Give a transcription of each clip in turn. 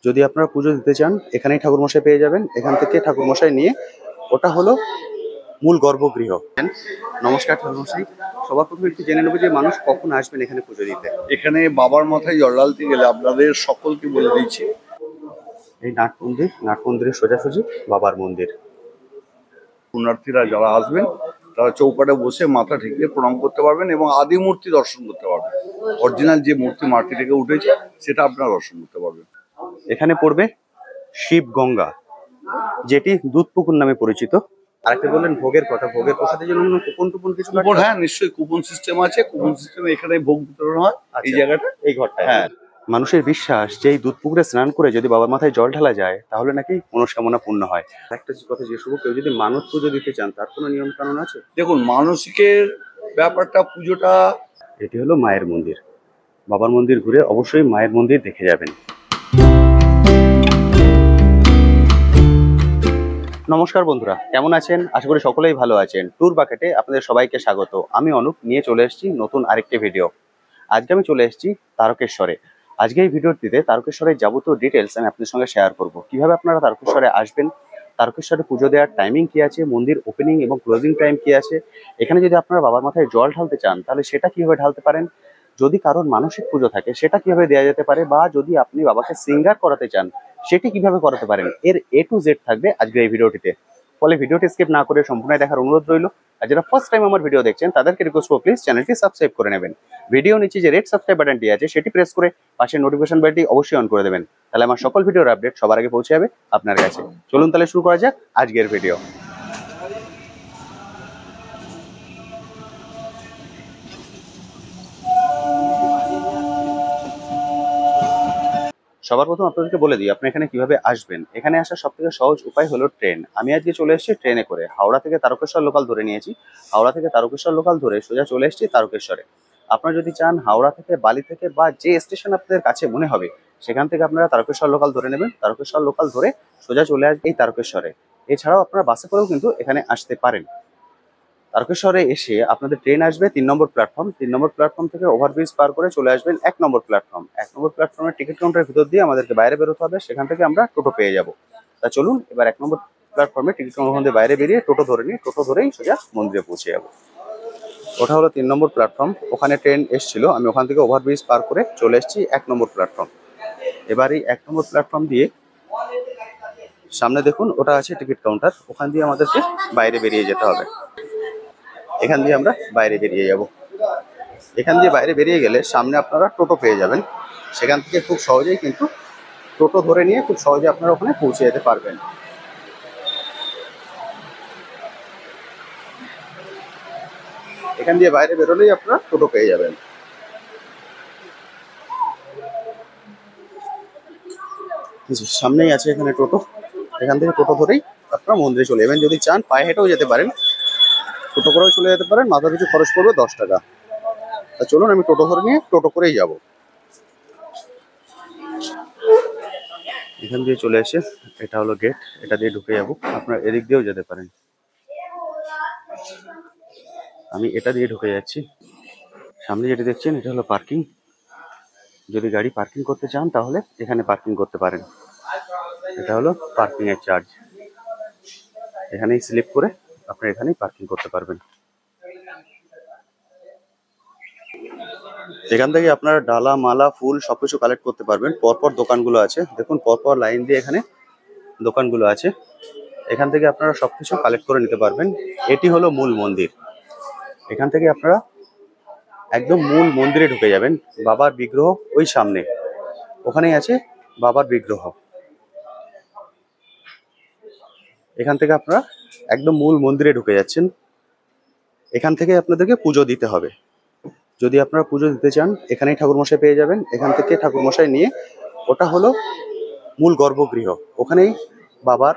যদি আপনারা পুজো দিতে চান এখানেই ঠাকুরমশাই পেয়ে যাবেন। এখান থেকে ঠাকুরমশাই নিয়ে ওটা হলো মূল গর্ভগৃহ। নমস্কার ঠাকুরমশাই, সবার প্রথমে একটু জেনে নেবো যে মানুষ কখন আসবেন এখানে পুজো দিতে। এখানে বাবার মাথায় জল ঢালতে গেলে আপনাদের সকলকে বলে দিচ্ছি, এই নাট মন্দিরের সোজাসুজি বাবার মন্দির। পুণ্যার্থীরা যারা আসবেন তারা চৌকাঠে বসে মাথা ঠেকিয়ে প্রণাম করতে পারবেন এবং আদি মূর্তি দর্শন করতে পারবেন। অরিজিনাল যে মূর্তি মাটি থেকে উঠেছে সেটা আপনারা দর্শন করতে পারবেন। এখানে পড়বে শিব গঙ্গা, যেটি দুধ পুকুর নামে পরিচিত। আরেকটা বললেন ভোগের কথা, ভোগের প্রসাদের জন্য কুপন টুপন কিছু কুপন, হ্যাঁ নিশ্চয়ই কুপন সিস্টেম আছে। কুপন সিস্টেমে এখানে ভোগ বিতরণ হয় এই জায়গাটা, এই ঘরটা। হ্যাঁ, মানুষের বিশ্বাস যে এই দুধ পুকুরে স্নান করে যদি বাবার মাথায় জল ঢালা যায় তাহলে নাকি মনস্কামনা পূর্ণ হয়। একটা কথা জিজ্ঞেস করবো, কেউ যদি মানত পুজো দিতে চান তার কোনো নিয়ম কানুন আছে? দেখুন মানসিকের ব্যাপারটা, পুজোটা। এটি হলো মায়ের মন্দির। বাবার মন্দির ঘুরে অবশ্যই মায়ের মন্দির দেখে যাবেন। নমস্কার বন্ধুরা, কেমন আছেন? আশা করি সকলেই ভালো আছেন। ট্যুর বাকেটে আপনাদের সবাইকে স্বাগত। আমি অনুপ নিয়ে চলে এসেছি নতুন আরেকটি ভিডিও। আজকে আমি চলে এসেছি তারকেশ্বরে। আজকে এই ভিডিওটিতে তারকেশ্বরের যাবতীয় ডিটেলস আমি আপনাদের সঙ্গে শেয়ার করব। কিভাবে আপনারা তারকেশ্বরে আসবেন, তারকেশ্বরে পুজো দেওয়ার টাইমিং কি আছে, মন্দির ওপেনিং এবং ক্লোজিং টাইম কি আছে, এখানে যদি আপনারা বাবার মাথায় জল ঢালতে চান তাহলে সেটা কিভাবে ঢালতে পারেন, যদি কারোর মানসিক পুজো থাকে সেটা কিভাবে দেওয়া যেতে পারে, বা যদি আপনি বাবাকে সিঙ্গার করাতে চান সেটি কিভাবে করাতে পারেন, এর A to Z থাকবে আজকের এই ভিডিওটিতে। ফলে ভিডিওটি স্কিপ না করে সম্পূর্ণ দেখার অনুরোধ রইল। আর যারা ফার্স্ট টাইম আমার ভিডিও দেখছেন তাদেরকে রিকোয়েস্ট করব প্লিজ চ্যানেলটি সাবস্ক্রাইব করে নেবেন। ভিডিও নিচে যে রেড সাবস্ক্রাইব বাটনটি আছে সেটি প্রেস করে পাশে নোটিফিকেশন বেলটি অবশ্যই অন করে দেবেন, তাহলে আমার সকল ভিডিওর আপডেট সবার আগে পৌঁছে যাবে আপনার কাছে। চলুন তাহলে শুরু করা যাক আজকের ভিডিও। সবার প্রথম আপনাদেরকে বলে দিই আপনি এখানে কিভাবে আসবেন। এখানে আসার সব থেকে সহজ উপায় হলো ট্রেন। আমি আজকে চলে এসেছি ট্রেনে করে, হাওড়া থেকে তারকেশ্বর লোকাল ধরে নিয়েছি। হাওড়া থেকে তারকেশ্বর লোকাল ধরে সোজা চলে এসেছি তারকেশ্বরে। আপনারা যদি চান হাওড়া থেকে, বালি থেকে, বা যে স্টেশন আপনাদের কাছে মনে হবে সেখান থেকে আপনারা তারকেশ্বর লোকাল ধরে নেবেন। তারকেশ্বর লোকাল ধরে সোজা চলে আসবে এই তারকেশ্বরে। এছাড়াও আপনারা বাসে করেও কিন্তু এখানে আসতে পারেন। তারকেশ্বরে এসে আপনাদের ট্রেন আসবে 3 নম্বর প্ল্যাটফর্ম। 3 নম্বর প্ল্যাটফর্ম থেকে ওভারব্রিজ পার করে চলে আসবেন 1 নম্বর প্ল্যাটফর্ম। 1 নম্বর প্ল্যাটফর্মের টিকিট কাউন্টারের ভিতর দিয়ে আমাদেরকে বাইরে বেরোতে হবে, সেখান থেকে আমরা টোটো পেয়ে যাব। তা চলুন এবার 1 নম্বর প্ল্যাটফর্মে টিকিট কাউন্টার দিয়ে বাইরে বেরিয়ে টোটো ধরে নিই, টোটো ধরেই সোজা মন্দিরে পৌঁছে যাব। ওটা হলো 3 নম্বর প্ল্যাটফর্ম, ওখানে ট্রেন এসেছিল, আমি ওখান থেকে ওভারব্রিজ পার করে চলে এসেছি 1 নম্বর প্ল্যাটফর্ম। এবার এই 1 নম্বর প্ল্যাটফর্ম দিয়ে সামনে দেখুন ওটা আছে টিকিট কাউন্টার, ওখান দিয়ে আমাদেরকে বাইরে বেরিয়ে যেতে হবে। এখান দিয়ে আমরা বাইরে বেরিয়ে যাব। এখান দিয়ে বাইরে বেরিয়ে গেলে সামনে আপনারা টোটো পেয়ে যাবেন, সেখান থেকে খুব সহজেই কিন্তু টোটো ধরে নিয়ে খুব সহজে আপনারা ওখানে পৌঁছে যেতে পারবেন। এখান দিয়ে বাইরে বেরোলেই আপনারা টোটো পেয়ে যাবেন। সামনেই আছে এখানে টোটো, এখান থেকে টোটো ধরেই আপনারা মন্দিরে চলে যাবেন। যদি চান পায়ে হেঁটেও যেতে পারেন, টোটো করেও চলে যেতে পারেন, মাথা পিছু খরচ পড়বে 10 টাকা। তা চলুন আমি টোটো ধরে নিয়ে টোটো করেই যাব। এখান দিয়ে চলে এসে এটা হলো গেট, এটা দিয়ে ঢুকে যাব। আপনারা এদিক দিয়েও যেতে পারেন, আমি এটা দিয়ে ঢুকে যাচ্ছি। সামনে যেটা দেখছেন এটা হলো পার্কিং। যদি গাড়ি পার্কিং করতে চান তাহলে এখানে পার্কিং করতে পারেন। এটা হলো পার্কিং এর চার্জ, এখানেই স্লিপ করে আপনারা এখানেই পার্কিং করতে পারবেন। এখান থেকে আপনারা ডালা, মালা, ফুল সবকিছু কালেক্ট করতে পারবেন। পরপর দোকানগুলো আছে, দেখুন পরপর লাইন দিয়ে এখানে দোকানগুলো আছে, এখান থেকে আপনারা সবকিছু কালেক্ট করে নিতে পারবেন। এটি হলো মূল মন্দির। এখান থেকে আপনারা একদম মূল মন্দিরে ঢুকে যাবেন। বাবার বিগ্রহ ওই সামনে, ওখানেই আছে বাবার বিগ্রহ। এখান থেকে আপনারা একদম মূল মন্দিরে ঢুকে যাচ্ছেন। এখান থেকে আপনাদেরকে পুজো দিতে হবে। যদি আপনারা পুজো দিতে চান এখানেই ঠাকুরমশাই পেয়ে যাবেন। এখান থেকে ঠাকুরমশাই নিয়ে ওটা হলো মূল গর্ভগৃহ, ওখানেই বাবার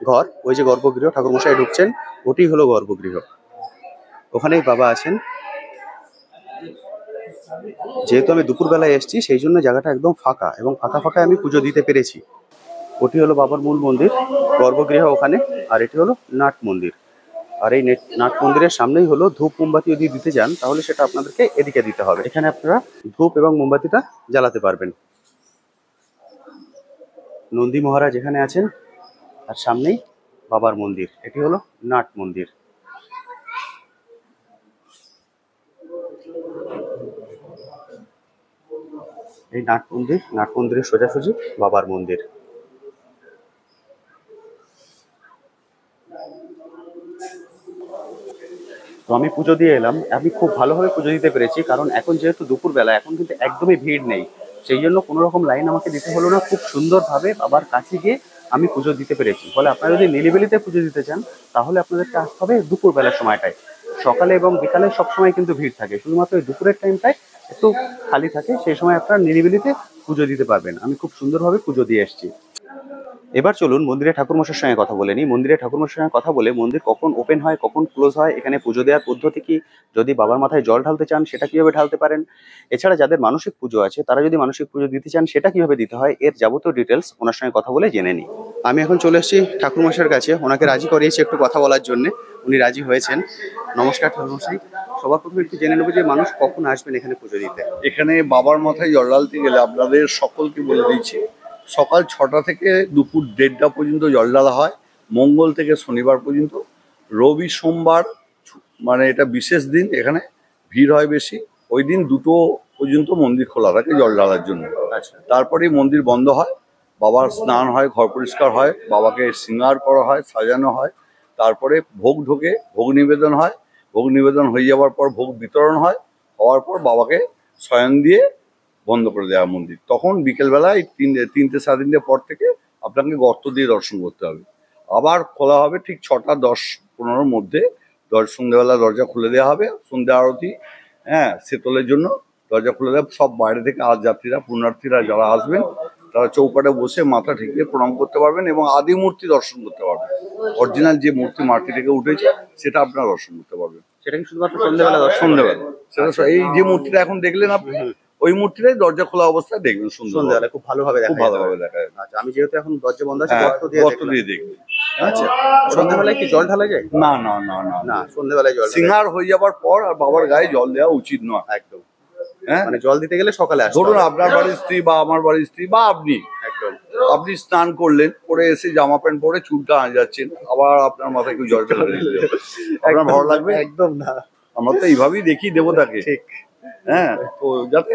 ঘর। ওই যে গর্ভগৃহ ঠাকুরমশাই ঢুকছেন ওটি হলো গর্ভগৃহ, ওখানেই বাবা আছেন। যেহেতু আমি দুপুরবেলায় এসেছি সেই জন্য জায়গাটা একদম ফাঁকা, এবং ফাঁকা ফাঁকায় আমি পুজো দিতে পেরেছি। ওটি হলো বাবার মূল মন্দির, গর্ভগৃহ ওখানে। আর এটি হলো নাট মন্দির। আর এই নাট মন্দিরের সামনেই হলো ধূপ মোমবাতি যদি দিতে চান তাহলে সেটা আপনাদেরকে এদিকে দিতে হবে। এখানে আপনারা ধূপ এবং মোমবাতিটা জ্বালাতে পারবেন। নন্দী মহারাজ এখানে আছেন, আর সামনেই বাবার মন্দির। এটি হলো নাট মন্দির। এই নাট মন্দির, নাট মন্দিরের সোজাসুজি বাবার মন্দির। তো আমি পুজো দিয়ে এলাম, আমি খুব ভালোভাবে পুজো দিতে পেরেছি, কারণ এখন যেহেতু দুপুরবেলা, এখন কিন্তু একদমই ভিড় নেই, সেই জন্য কোনো রকম লাইন আমাকে দিতে হলো না। খুব সুন্দরভাবে বাবার কাছে গিয়ে আমি পুজো দিতে পেরেছি। ফলে আপনারা যদি নিরিবিলিতে পুজো দিতে চান, তাহলে আপনাদেরকে আসতে হবে দুপুরবেলার সময়টায়। সকালে এবং বিকালে সবসময় কিন্তু ভিড় থাকে, শুধুমাত্র ওই দুপুরের টাইমটায় একটু খালি থাকে, সেই সময় আপনারা নিরিবিলিতে পুজো দিতে পারবেন। আমি খুব সুন্দরভাবে পুজো দিয়ে এসেছি। এবার চলুন মন্দিরে ঠাকুরমশাইয়ের সঙ্গে কথা বলে নিই। মন্দিরে ঠাকুরমশাইয়ের সঙ্গে কথা বলে মন্দির কখন ওপেন হয়, কখন ক্লোজ হয়, এখানে পুজো দেওয়ার পদ্ধতি কি, যদি বাবার মাথায় জল ঢালতে চান সেটা কিভাবে ঢালতে পারেন, এছাড়া যাদের মানসিক পুজো আছে তারা যদি মানসিক পুজো দিতে চান সেটা কিভাবে দিতে হয়, এর যাবতীয় ডিটেলস ওনার সঙ্গে কথা বলে জেনে নিই। আমি এখন চলে এসেছি ঠাকুরমশাইয়ের কাছে, ওনাকে রাজি করিয়েছি একটু কথা বলার জন্য, উনি রাজি হয়েছেন। নমস্কার ঠাকুরমশাই, সবার প্রথমে একটু জেনে নেবো যে মানুষ কখন আসবেন এখানে পুজো দিতে। এখানে বাবার মাথায় জল ঢালতে গেলে আপনাদের সকলকে বলে দিচ্ছি, সকাল 6টা থেকে দুপুর 1:30টা পর্যন্ত জল ঢালা হয়, মঙ্গল থেকে শনিবার পর্যন্ত। রবি সোমবার মানে এটা বিশেষ দিন, এখানে ভিড় হয় বেশি, ওই দিন 2টো পর্যন্ত মন্দির খোলা থাকে জল ঢালার জন্য। আচ্ছা, তারপরেই মন্দির বন্ধ হয়, বাবার স্নান হয়, ঘর পরিষ্কার হয়, বাবাকে শৃঙ্গার করা হয়, সাজানো হয়, তারপরে ভোগ ঢোকে, ভোগ নিবেদন হয়, ভোগ নিবেদন হয়ে যাওয়ার পর ভোগ বিতরণ হয়, হওয়ার পর বাবাকে শয়ন দিয়ে বন্ধ করে দেওয়া মন্দির। তখন বিকেলবেলায় 3টে 3:30 পর থেকে আপনাকে গর্ত দিয়ে দর্শন করতে হবে। আবার খোলা হবে ঠিক 6টা 10-15 মধ্যে, সন্ধ্যেবেলা দরজা খুলে দেওয়া হবে, সন্ধ্যা আরতি, হ্যাঁ, সেতলের জন্য দরজা খুলে দেওয়া। সব বাইরে থেকে যাত্রীরা, পুণ্যার্থীরা যারা আসবেন তারা চৌপাটে বসে মাথা ঠেকিয়ে প্রণাম করতে পারবেন এবং আদি মূর্তি দর্শন করতে পারবেন। অরিজিনাল যে মূর্তি মাটি থেকে উঠেছে সেটা আপনারা দর্শন করতে পারবেন। সেটা কি শুধুমাত্র সন্ধ্যেবেলা দর্শন? সন্ধ্যেবেলা সেটা এই যে মূর্তিটা এখন দেখলেন আপনি, ওই মূর্তিটাই দরজা খোলা অবস্থায় দেখবেন সন্ধ্যাবেলা খুব ভালোভাবে খুব দেখা ভালোভাবে দেখা যাবে। আচ্ছা, আমি যেহেতু এখন দরজা বন্ধ আছে, হ্যাঁ, গর্ত দিয়ে গর্ত দেখলাম। দিয়ে দেখবেন। আচ্ছা, সন্ধ্যাবেলায় কি জল ঢালা যায়? না না না না না, সন্ধ্যাবেলায় জল ঢালা যায়। সিঙ্গার হয়ে যাবার পর আর বাবার গায়ে জল দেওয়া উচিত নয়। একদম, হ্যাঁ, মানে জল দিতে গেলে সকালে আসতে ধরুন হবে। আপনার বাড়ির স্ত্রী বা আমার বাড়ির স্ত্রী বা আপনি একদম, আপনি স্নান করলেন, করে এসে জামা প্যান্ট পরে চুলটা যাচ্ছেন, আবার আপনার মাথায় কেউ জল ঢেলে দিল, আপনার ভালো লাগবে? একদম না। আমরা তো এইভাবেই দেখি দেবতাকে। ঠিক। হ্যাঁ, তো যাতে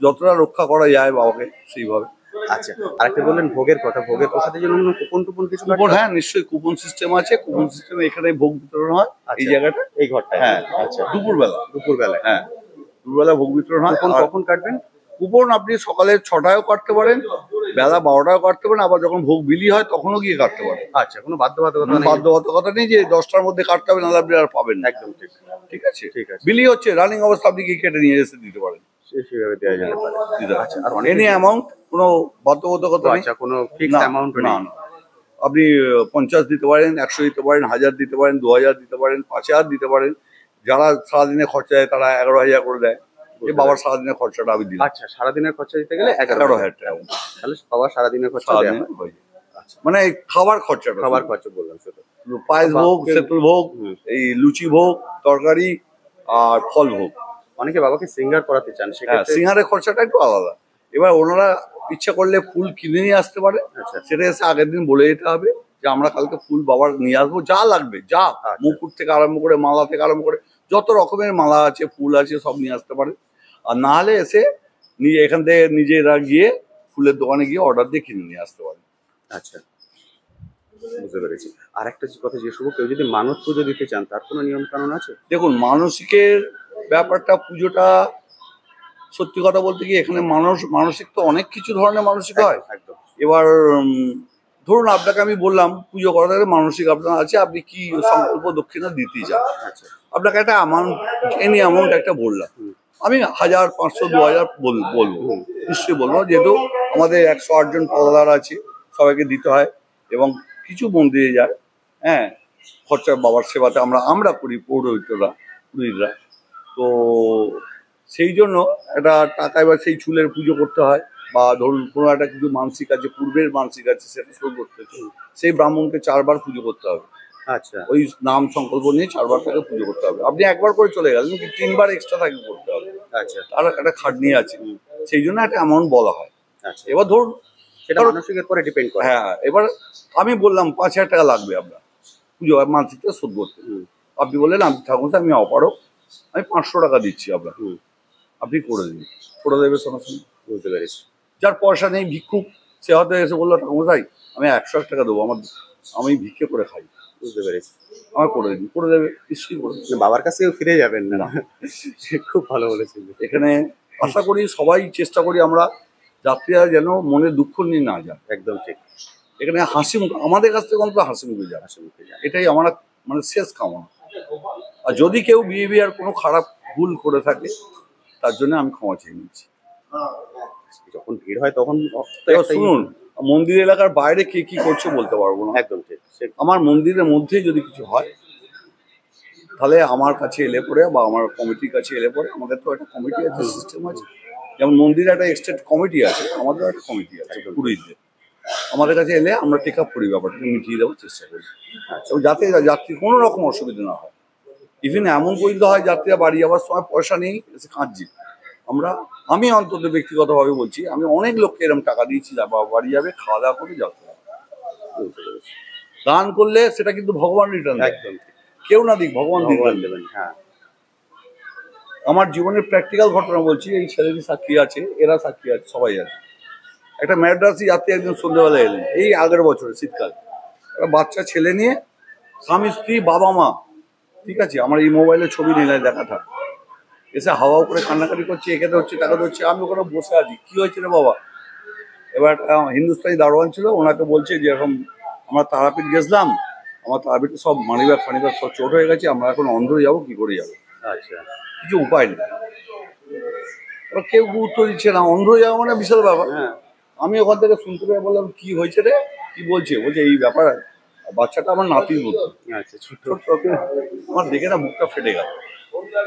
যতটা রক্ষা করা যায় বাবাকে সেইভাবে। আচ্ছা, আরেকটা বললেন ভোগের কথা, ভোগের প্রসাদের জন্য কোনো কুপন টুপন কিছু কুপন, হ্যাঁ নিশ্চয়ই কুপন সিস্টেম আছে। কুপন সিস্টেমে এখানে ভোগ বিতরণ হয় এই জায়গাটা, এই ঘরটা? হ্যাঁ। আচ্ছা, দুপুরবেলা, দুপুরবেলায়? হ্যাঁ দুপুরবেলা ভোগ বিতরণ হয়। কুপন আর কখন কাটবেন? কুপন আপনি সকালে 6টায়ও কাটতে পারেন, বেলা 12টায়ও কাটতে পারেন, আবার যখন ভোগ বিলি হয় তখনও গিয়ে কাটতে পারেন। আচ্ছা, কোনো বাধ্যবাধকতা নেই? বাধ্যবাধকতা নেই যে 10টার মধ্যে কাটতে হবে, নাহলে আপনি আর পাবেন না। একদম ঠিক। ঠিক আছে, ঠিক আছে, বিলি হচ্ছে রানিং অবস্থা, আপনি কি কেটে নিয়ে এসে দিতে পারেন, সেভাবে দেওয়া যেতে পারে। দিতে পারেন। আচ্ছা, আর অনেক এনি অ্যামাউন্ট, কোনো বাধ্যবাধকতা নেই। আচ্ছা, কোনো ফিক্স না, অ্যামাউন্ট না, নেই? না। আপনি 50 দিতে পারেন, 100 দিতে পারেন, 1000 দিতে পারেন, 2000 দিতে পারেন, 5000 দিতে পারেন। যারা সারাদিনে খরচা দেয় তারা 11,000 করে দেয়, যে বাবার সারাদিনের খরচাটা আমি দিলাম। আচ্ছা, সারাদিনের খরচা দিতে গেলে 11,000 টাকা তাহলে বাবা সারাদিনের খরচা দেওয়া সারাদিনে হয়। হয়ে যায়। মানে এই খাবার খরচাটা, খাবার খরচা বললাম শুধু। পায়েস ভোগ, সেতুল ভোগ, এই লুচি ভোগ, তরকারি আর ফল ভোগ। অনেকে বাবাকে সিঙ্গার করাতে চান, হ্যাঁ, সেক্ষেত্রে? সিঙ্গারের খরচাটা একটু আলাদা। এবার ওনারা ইচ্ছা করলে ফুল কিনে নিয়ে আসতে পারে, আচ্ছা, সেটা এসে আগের দিন বলে যেতে হবে যে আমরা কালকে ফুল বাবার নিয়ে আসবো, যা লাগবে, যা মুকুট থেকে আরম্ভ করে মালা থেকে আরম্ভ করে যত রকমের মালা আছে, ফুল আছে, সব নিয়ে আসতে পারে। আর না হলে এসে নিজে এখান থেকে নিজেরা গিয়ে ফুলের দোকানে গিয়ে অর্ডার দিয়ে কিনে নিয়ে আসতে পারে। আচ্ছা, বুঝতে পেরেছি। আর একটা কথা জিজ্ঞেস করবো, কেউ যদি মানত পুজো দিতে চান তার কোনো নিয়ম কানুন আছে? দেখুন, মানসিকের ব্যাপারটা, পুজোটা সত্যি কথা বলতে কি, এখানে মানসিক তো অনেক কিছু ধরনের মানসিক হয়। একদম। এবার ধরুন আপনাকে আমি বললাম পুজো করার আগে মানসিক আপনার আছে, আপনি কি সংকল্প দক্ষিণা দিতেই চান। আচ্ছা, আপনাকে একটা অ্যামাউন্ট, এনি অ্যামাউন্ট একটা বললাম, আমি 1000, 500, 2000 বলবো, নিশ্চয়ই বলবো, যেহেতু আমাদের 108 জন পালাদার আছে, সবাইকে দিতে হয় এবং কিছু মন্দিরে যায়। হ্যাঁ, খরচা বাবার সেবাতে আমরা করি, পুরোহিতরা। তো সেই জন্য একটা টাকা, এবার সেই চুলের পুজো করতে হয়, বা ধরুন কোনো একটা কিছু মানসিক আছে, পূর্বের মানসিক আছে, সেটা শুরু করতে হচ্ছে, সেই ব্রাহ্মণকে 4বার পুজো করতে হবে। আচ্ছা, ওই নাম সংকল্প নিয়ে 4বার তাকে পুজো করতে হবে। আপনি একবার করে চলে গেলেন, কিন্তু 3বার এক্সট্রা তাকে করতে হবে। আচ্ছা, তার একটা খাটনি আছে, সেই জন্য একটা অ্যামাউন্ট বলা হয়। আচ্ছা। এবার ধরুন সেটা মানসিকের পরে ডিপেন্ড করে। হ্যাঁ, এবার আমি বললাম 5,000 টাকা লাগবে আপনার পুজো মানসিকটা শোধ করতে। আপনি বললেন আমি ঠাকুর আমি অপারক, আমি 500 টাকা দিচ্ছি আপনার, আপনি করে দিন, করে দেবে সঙ্গে সঙ্গে। বুঝতে পেরেছি। যার পয়সা নেই ভিক্ষুক, সে হয়তো এসে বললো ঠাকুরমশাই আমি 101 টাকা দেবো, আমি ভিক্ষে করে খাই, বুঝতে পেরেছি। আমার করে দিন, করে দেবে, নিশ্চয়ই করে দেবে। বাবার কাছেও ফিরে যাবেন না। খুব ভালো বলেছেন। এখানে আশা করি সবাই চেষ্টা করি আমরা যাত্রীরা যেন মনে দুঃখ নিয়ে না যায়। একদম ঠিক। এখানে হাসি মুখ, আমাদের কাছ থেকে অন্তত হাসি মুখে যায়, হাসি মুখে যান। এটাই আমার মানে শেষ কামনা। আর যদি কেউ বিহেভিয়ার কোনো খারাপ ভুল করে থাকে তার জন্য আমি ক্ষমা চেয়ে নিচ্ছি। যখন ভিড় হয় তখন এবার শুনুন, মন্দির এলাকার বাইরে কে কি করছে বলতে পারবো না। একদম ঠিক। আমার মন্দিরের মধ্যেই যদি কিছু হয় তাহলে আমার কাছে এলে পরে বা আমার কমিটির কাছে এলে পরে, আমাদের তো একটা কমিটি আছে, সিস্টেম আছে, যেমন মন্দিরে একটা এক্সটেট কমিটি আছে, আমাদেরও একটা কমিটি আছে পুরোহিতদের। আমাদের কাছে এলে আমরা টেক আপ করি, ব্যাপারটাকে মিটিয়ে দেওয়ার চেষ্টা করি, এবং যাতে যাত্রীর কোনো রকম অসুবিধা না হয়। ইভেন এমন পর্যন্ত হয় যাত্রীরা বাড়ি যাওয়ার সময় পয়সা নেই, এসে কাঁদছে। আমি অন্তত ব্যক্তিগতভাবে বলছি, আমি অনেক লোককে এরকম টাকা দিয়েছি, বাড়ি যাবে, খাওয়া দাওয়া করে যাতে হবে। দান করলে সেটা কিন্তু ভগবান রিটার্ন দেয়, একদম কেউ না দিক, ভগবান ভগবান দেবেন। দেবেন। হ্যাঁ, আমার জীবনের প্র্যাকটিক্যাল ঘটনা বলছি, এই ছেলেটি সাক্ষী আছে, এরা সাক্ষী আছে, সবাই আছে। একটা ম্যাড্রাসি যাত্রী একদিন সন্ধ্যেবেলা এলেন, এই আগের বছরে শীতকালে, একটা বাচ্চা ছেলে নিয়ে, স্বামী স্ত্রী বাবা মা, ঠিক আছে, আমার এই মোবাইলে ছবি নিলে দেখাটা, এসে হাওয়া করে কান্নাকাটি করছে, এখানে হচ্ছে টাকাতে হচ্ছে, আমি ওখানে বসে আছি, কি হয়েছে রে বাবা? এবার হিন্দুস্তানি দারোয়ান ছিল, ওনাকে বলছে যে এরকম আমরা তারাপীঠ গেছিলাম, আমার তারাপীঠে সব মানিব্যাগ ফানিব্যাগ সব চোট হয়ে গেছে, আমরা এখন অন্ধ্র যাবো, কি করে যাবো? আচ্ছা। কিছু উপায় নেই। এবার কেউ গুরুত্ব দিচ্ছে না, অন্ধ্র যাওয়া মানে বিশাল ব্যাপার। হ্যাঁ, আমি ওখান থেকে শুনতে পেয়ে বললাম কি হয়েছে রে, কি বলছে? বলছে এই ব্যাপার, বাচ্চাটা আমার নাতির মতো, আচ্ছা। ছোট। ছোট। আমার দেখে না বুকটা ফেটে গেল।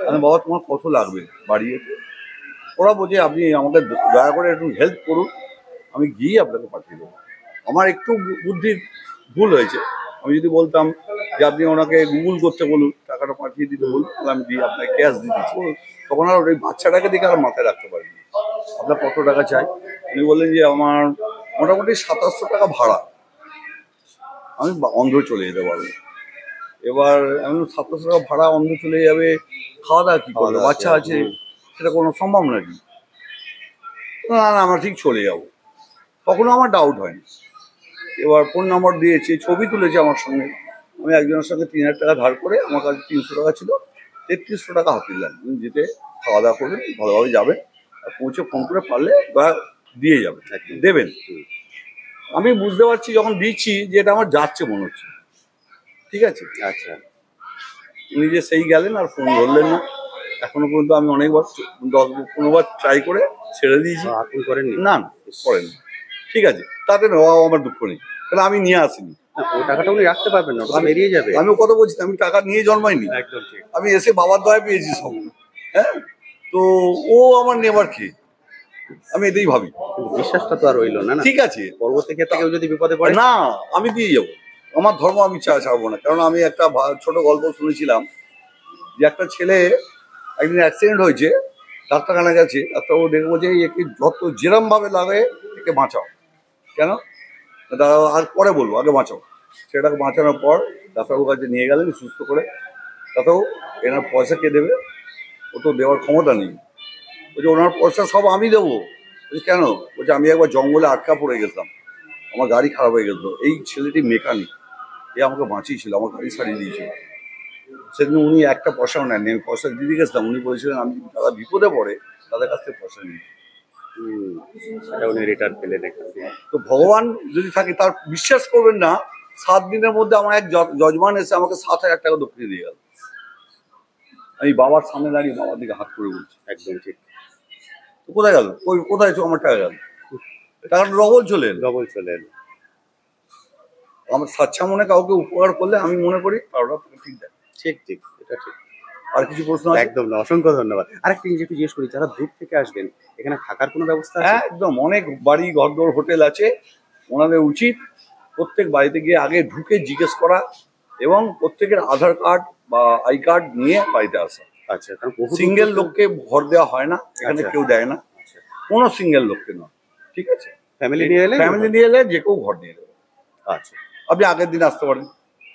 আমি বাবা তোমার কত লাগবে বাড়ি যেতে? ওরা বলছে আপনি আমাকে দয়া করে একটু হেল্প করুন, আমি গিয়ে আপনাকে পাঠিয়ে দেবো। আমার একটু বুদ্ধির ভুল হয়েছে, আমি যদি বলতাম যে আপনি ওনাকে গুগল করতে বলুন, টাকাটা পাঠিয়ে দিতে বলুন, তাহলে আমি দিয়ে আপনাকে ক্যাশ দিয়ে দিচ্ছি, তখন আর ওই বাচ্চাটাকে দেখে আর মাথায় রাখতে পারিনি। আপনার কত টাকা চাই? উনি বললেন যে আমার মোটামুটি 2700 টাকা ভাড়া, আমি অন্ধ্র চলে যেতে পারবো। এবার আমি 2700 টাকা ভাড়া, অন্ধ্র চলে যাবে, খাওয়া দাওয়া কি করবে, বাচ্চা আছে, সেটা কোনো সম্ভব নাকি? না না, আমরা ঠিক চলে যাবো। তখনও আমার ডাউট হয়নি। এবার ফোন নাম্বার দিয়েছে, ছবি তুলেছে আমার সঙ্গে। আমি একজনের সঙ্গে 3000 টাকা ধার করে, আমার কাছে 300 টাকা ছিল, 3300 টাকা হাতে দিলাম, যেতে খাওয়া দাওয়া করবেন, ভালোভাবে যাবেন, আর পৌঁছে ফোন করে পারলে বা দিয়ে যাবেন, দেবেন। আমি বুঝতে পারছি যখন দিচ্ছি যে এটা আমার যাচ্ছে মনে হচ্ছে, ঠিক আছে। আচ্ছা। উনি যে সেই গেলেন আর ফোন ধরলেন না, এখনো পর্যন্ত আমি অনেকবার 10-15 বার ট্রাই করে ছেড়ে দিয়েছি, আপনি করেননি? না করেন, ঠিক আছে, তাতে আমার দুঃখ নেই, তাহলে আমি নিয়ে আসিনি। ওই টাকাটা উনি রাখতে পারবেন না, ওটা বেরিয়ে যাবে। আমিও কথা বলছি, আমি টাকা নিয়ে জন্মাইনি, একদম ঠিক। আমি এসে বাবার দয়া পেয়েছি সব। হ্যাঁ, তো ও আমার নেবার কি, আমি এটাই ভাবি। কিন্তু বিশ্বাসটা তো আর রইলো না। ঠিক আছে, পরবর্তী ক্ষেত্রে কেউ যদি বিপদে পড়ে, না আমি দিয়ে যাবো, আমার ধর্ম আমি ছাড়বো না। কারণ আমি একটা ছোট গল্প শুনেছিলাম যে একটা ছেলে একদিন অ্যাক্সিডেন্ট হয়েছে, ডাক্তারখানা গেছে, ডাক্তারবাবু দেখে বলছে একে যত যেরম ভাবে লাগে একে বাঁচাও। কেন? দাদা আর পরে বলবো, আগে বাঁচাও। সেটাকে বাঁচানোর পর ডাক্তারবাবুর কাছে নিয়ে গেলেন সুস্থ করে। তাতেও এনার পয়সা কে দেবে? ও তো দেওয়ার ক্ষমতা নেই। বলছে ওনার পয়সা সব আমি দেবো। বলছি কেন? বলছে আমি একবার জঙ্গলে আটকা পড়ে গেছিলাম, আমার গাড়ি খারাপ হয়ে গেছিলো, এই ছেলেটি মেকানিক, এ আমাকে বাঁচিয়েছিল, আমার গাড়ি সারিয়ে দিয়েছিল। সেদিন উনি একটা পয়সাও নেননি, আমি পয়সা দিতে গেছিলাম, উনি বলেছিলেন আমি যদি তারা বিপদে পড়ে তাদের কাছ থেকে পয়সা নিই। সেটা উনি রিটার্ন পেলেন এখান থেকে। তো ভগবান যদি থাকে, তার বিশ্বাস করবেন না, 7 দিনের মধ্যে আমার এক যজমান এসে আমাকে 7,000 টাকা দক্ষিণে দিয়ে গেল। আমি বাবার সামনে দাঁড়িয়ে বাবার দিকে হাত করে বলছি। একদম ঠিক। তো কোথায় গেল? কোথায় আমার টাকা গেল? টাকাটা ডবল চলে এলো। ডবল চলে এলো। আমার সাচ্চা মনে কাউকে উপকার করলে আমি মনে করি কারোটা ঠিক দেয়। ঠিক ঠিক, এটা ঠিক। আর কিছু প্রশ্ন আছে? একদম না, অসংখ্য ধন্যবাদ। আরেকটা জিনিস একটু জিজ্ঞেস করি, যারা দূর থেকে আসবেন এখানে থাকার কোনো ব্যবস্থা আছে? হ্যাঁ, একদম, অনেক বাড়ি ঘরদোর হোটেল আছে। ওনাদের উচিত প্রত্যেক বাড়িতে গিয়ে আগে ঢুকে জিজ্ঞেস করা এবং প্রত্যেকের আধার কার্ড বা আই কার্ড নিয়ে বাড়িতে আসা। আচ্ছা, কারণ বহু সিঙ্গেল লোককে ঘর দেওয়া হয় না এখানে, আচ্ছা। কেউ দেয় না, আচ্ছা। কোনো সিঙ্গেল লোককে নয়, ঠিক আছে। ফ্যামিলি নিয়ে এলে ফ্যামিলি নিয়ে এলে যে কেউ ঘর নিয়ে নেবে। আচ্ছা, আপনি আগের দিন আসতে পারেন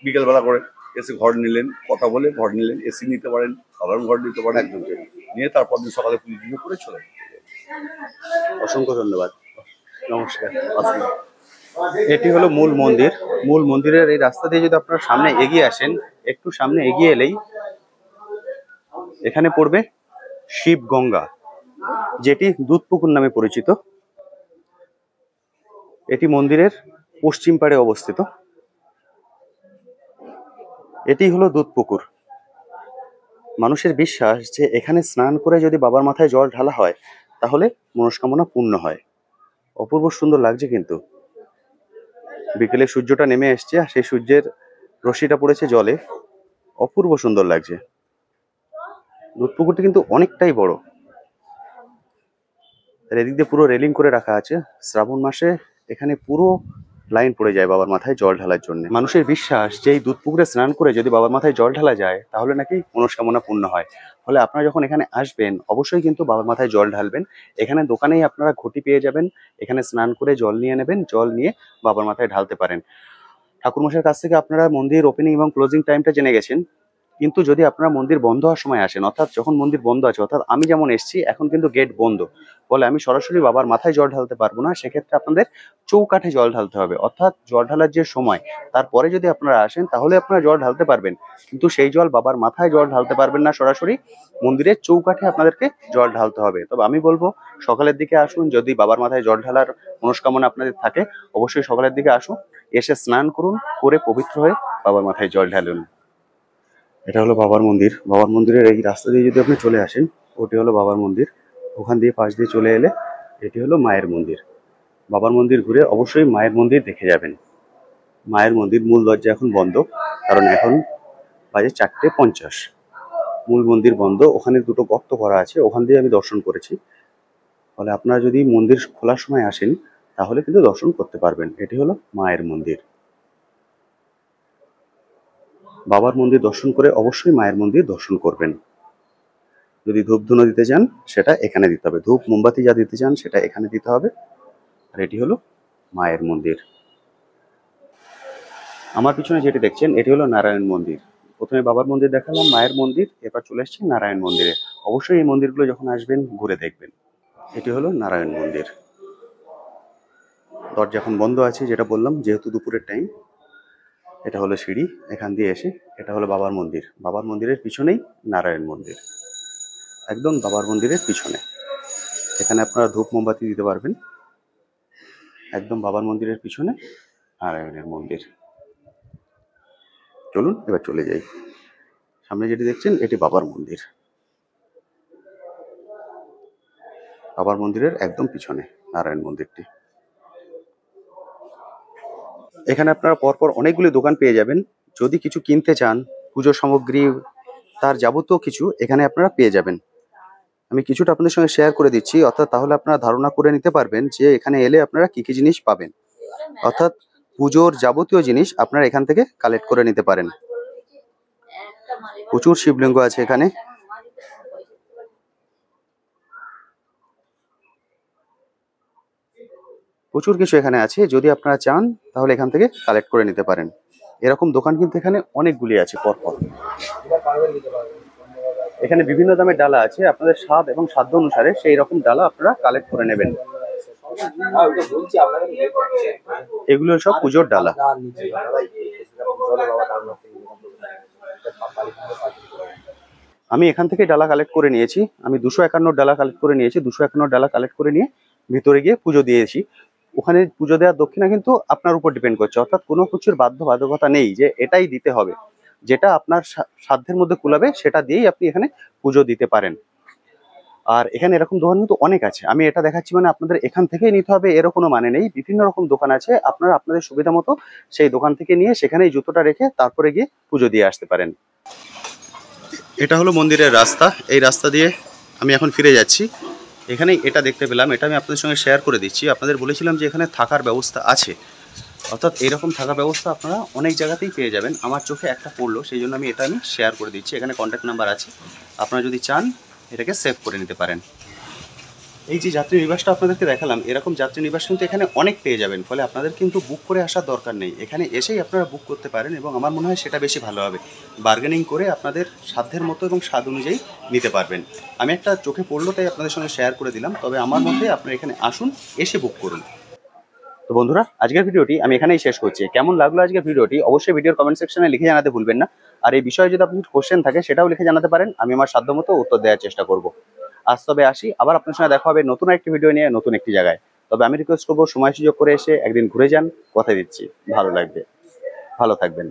বিকেলবেলা করে, এসে ঘর নিলেন, কথা বলে ঘর নিলেন, এসি নিতে পারেন, সাধারণ ঘর নিতে পারেন, একদম ঠিক। নিয়ে তারপর দিন সকালে পুজো করে চলে যাবেন। অসংখ্য ধন্যবাদ, নমস্কার। আসুন। এটি হলো মূল মন্দির। মূল মন্দিরের এই রাস্তা দিয়ে যদি আপনারা সামনে এগিয়ে আসেন, একটু সামনে এগিয়ে এলেই এখানে পড়বে শিব গঙ্গা, যেটি দুধপুকুর নামে পরিচিত। এটি মন্দিরের পশ্চিম পাড়ে অবস্থিত। এটি হলো দুধপুকুর। মানুষের বিশ্বাস যে এখানে স্নান করে যদি বাবার মাথায় জল ঢালা হয় তাহলে মনস্কামনা পূর্ণ হয়। অপূর্ব সুন্দর লাগছে কিন্তু। বিকেলে সূর্যটা নেমে এসছে আর সেই সূর্যের রশ্মিটা পড়েছে জলে, অপূর্ব সুন্দর লাগছে। দুধপুকুরটি কিন্তু অনেকটাই বড়। আর এদিক দিয়ে পুরো রেলিং করে রাখা আছে। শ্রাবণ মাসে এখানে পুরো লাইন পড়ে যায় বাবার মাথায় জল ঢালার জন্য। মানুষের বিশ্বাস যে এই দুধপুকুরে স্নান করে যদি বাবার মাথায় জল ঢালা যায় তাহলে নাকি মনস্কামনা পূর্ণ হয়। ফলে আপনারা যখন এখানে আসবেন অবশ্যই কিন্তু বাবার মাথায় জল ঢালবেন। এখানে দোকানেই আপনারা ঘটি পেয়ে যাবেন, এখানে স্নান করে জল নিয়ে নেবেন, জল নিয়ে বাবার মাথায় ঢালতে পারেন। ঠাকুরমশাইয়ের কাছ থেকে আপনারা মন্দির ওপেনিং এবং ক্লোজিং টাইমটা জেনে গেছেন, কিন্তু যদি আপনারা মন্দির বন্ধ হওয়ার সময় আসেন, অর্থাৎ যখন মন্দির বন্ধ আছে, অর্থাৎ আমি যেমন এসেছি এখন কিন্তু গেট বন্ধ, ফলে আমি সরাসরি বাবার মাথায় জল ঢালতে পারবো না। সেক্ষেত্রে আপনাদের চৌকাঠে জল ঢালতে হবে, অর্থাৎ জল ঢালার যে সময় তারপরে যদি আপনারা আসেন তাহলে আপনারা জল ঢালতে পারবেন, কিন্তু সেই জল বাবার মাথায় জল ঢালতে পারবেন না। সরাসরি মন্দিরের চৌকাঠে আপনাদেরকে জল ঢালতে হবে। তবে আমি বলবো সকালের দিকে আসুন, যদি বাবার মাথায় জল ঢালার মনস্কামনা আপনাদের থাকে অবশ্যই সকালের দিকে আসুন, এসে স্নান করুন, করে পবিত্র হয়ে বাবার মাথায় জল ঢালুন। এটা হলো বাবার মন্দির। বাবার মন্দিরের এই রাস্তা দিয়ে যদি আপনি চলে আসেন, ওটি হলো বাবার মন্দির। ওখান দিয়ে পাশ দিয়ে চলে এলে এটি হলো মায়ের মন্দির। বাবার মন্দির ঘুরে অবশ্যই মায়ের মন্দির দেখে যাবেন। মায়ের মন্দির মূল দরজা এখন বন্ধ, কারণ এখন বাজে 4:50। মূল মন্দির বন্ধ। ওখানে দুটো গর্ত করা আছে, ওখান দিয়ে আমি দর্শন করেছি। ফলে আপনারা যদি মন্দির খোলার সময় আসেন তাহলে কিন্তু দর্শন করতে পারবেন। এটি হলো মায়ের মন্দির। বাবার মন্দির দর্শন করে অবশ্যই মায়ের মন্দির দর্শন করবেন। যদি ধূপ ধুনো দিতে চান সেটা এখানে দিতে হবে, ধূপ মোমবাতি যা দিতে চান সেটা এখানে দিতে হবে। আর এটি হলো মায়ের মন্দির। আমার পিছনে যেটি দেখছেন এটি হলো নারায়ণ মন্দির। প্রথমে বাবার মন্দির দেখালাম, মায়ের মন্দির, এবার চলে এসেছি নারায়ণ মন্দিরে। অবশ্যই এই মন্দিরগুলো যখন আসবেন ঘুরে দেখবেন। এটি হলো নারায়ণ মন্দির। দরজা এখন বন্ধ আছে যেটা বললাম, যেহেতু দুপুরের টাইম। এটা হলো সিঁড়ি, এখান দিয়ে এসে এটা হলো বাবার মন্দির। বাবার মন্দিরের পিছনেই নারায়ণ মন্দির, একদম বাবার মন্দিরের পিছনে। এখানে আপনারা ধূপ মোমবাতি দিতে পারবেন। একদম বাবার মন্দিরের পিছনে নারায়ণের মন্দির। চলুন এবার চলে যাই। সামনে যেটি দেখছেন এটি বাবার মন্দির। বাবার মন্দিরের একদম পিছনে নারায়ণ মন্দিরটি। এখানে আপনারা পরপর অনেকগুলি দোকান পেয়ে যাবেন। যদি কিছু কিনতে চান, পুজো সামগ্রী, তার যাবতীয় কিছু এখানে আপনারা পেয়ে যাবেন। আমি কিছুটা আপনাদের সঙ্গে শেয়ার করে দিচ্ছি, অর্থাৎ তাহলে আপনারা ধারণা করে নিতে পারবেন যে এখানে এলে আপনারা কি কি জিনিস পাবেন। অর্থাৎ পুজোর যাবতীয় জিনিস আপনারা এখান থেকে কালেক্ট করে নিতে পারেন। প্রচুর শিবলিঙ্গ আছে এখানে। প্রচুর কিছু এখানে আছে, যদি আপনারা চান তাহলে এখান থেকে কালেক্ট করে নিতে পারেন। এরকম দোকান কিন্তু এখানে অনেকগুলি আছে পরপর। এখানে বিভিন্ন দামের ডালা আছে, আপনাদের স্বাদ এবং সাধ্য অনুসারে সেই রকম ডালা আপনারা কালেক্ট করে নেবেন। এগুলো সব পুজোর ডালা। আমি এখান থেকে ডালা কালেক্ট করে নিয়েছি। আমি 251 ডালা কালেক্ট করে নিয়েছি। 251 ডালা কালেক্ট করে নিয়ে ভিতরে গিয়ে পুজো দিয়েছি। ওখানে পুজো দেওয়ার দক্ষিণা কিন্তু আপনার উপর ডিপেন্ড করছে, অর্থাৎ কোনো কিছুর বাধ্যবাধকতা নেই যে এটাই দিতে হবে। যেটা আপনার সাধ্যের মধ্যে কুলাবে সেটা দিয়েই আপনি এখানে পুজো দিতে পারেন। আর এখানে এরকম দোকান কিন্তু অনেক আছে। আমি এটা দেখাচ্ছি মানে আপনাদের এখান থেকেই নিতে হবে এরও কোনো মানে নেই। বিভিন্ন রকম দোকান আছে, আপনারা আপনাদের সুবিধা মতো সেই দোকান থেকে নিয়ে সেখানেই জুতোটা রেখে তারপরে গিয়ে পুজো দিয়ে আসতে পারেন। এটা হলো মন্দিরের রাস্তা। এই রাস্তা দিয়ে আমি এখন ফিরে যাচ্ছি। এখানেই এটা দেখতে পেলাম, এটা আমি আপনাদের সঙ্গে শেয়ার করে দিচ্ছি। আপনাদের বলেছিলাম যে এখানে থাকার ব্যবস্থা আছে, অর্থাৎ এইরকম থাকার ব্যবস্থা আপনারা অনেক জায়গাতেই পেয়ে যাবেন। আমার চোখে একটা পড়লো, সেই জন্য আমি শেয়ার করে দিচ্ছি। এখানে কন্ট্যাক্ট নাম্বার আছে, আপনারা যদি চান এটাকে সেভ করে নিতে পারেন। এই যে যাত্রী নিবাসটা আপনাদেরকে দেখালাম, এরকম যাত্রী নিবাস কিন্তু এখানে অনেক পেয়ে যাবেন, ফলে আপনাদের কিন্তু বুক করে আসার দরকার নেই, এখানে এসেই আপনারা বুক করতে পারেন এবং আমার মনে হয় সেটা বেশি ভালো হবে। বার্গেনিং করে আপনাদের সাধ্যের মতো এবং স্বাদ অনুযায়ী নিতে পারবেন। আমি একটা চোখে পড়লো তাই আপনাদের সঙ্গে শেয়ার করে দিলাম, তবে আমার মতে আপনারা এখানে আসুন, এসে বুক করুন। তো বন্ধুরা, আজকের ভিডিওটি আমি এখানেই শেষ করছি। কেমন লাগলো আজকের ভিডিওটি অবশ্যই ভিডিওর কমেন্ট সেকশনে লিখে জানাতে ভুলবেন না। আর এই বিষয়ে যদি আপনার কোশ্চেন থাকে সেটাও লিখে জানাতে পারেন, আমি আমার সাধ্যমতো উত্তর দেওয়ার চেষ্টা করব। আজ তবে আসি, আবার আপনার সঙ্গে দেখা হবে নতুন একটি ভিডিও নিয়ে, নতুন একটি জায়গায়। তবে আমি রিকোয়েস্ট করবো সময় সুযোগ করে এসে একদিন ঘুরে যান, কথা দিচ্ছি ভালো লাগবে। ভালো থাকবেন।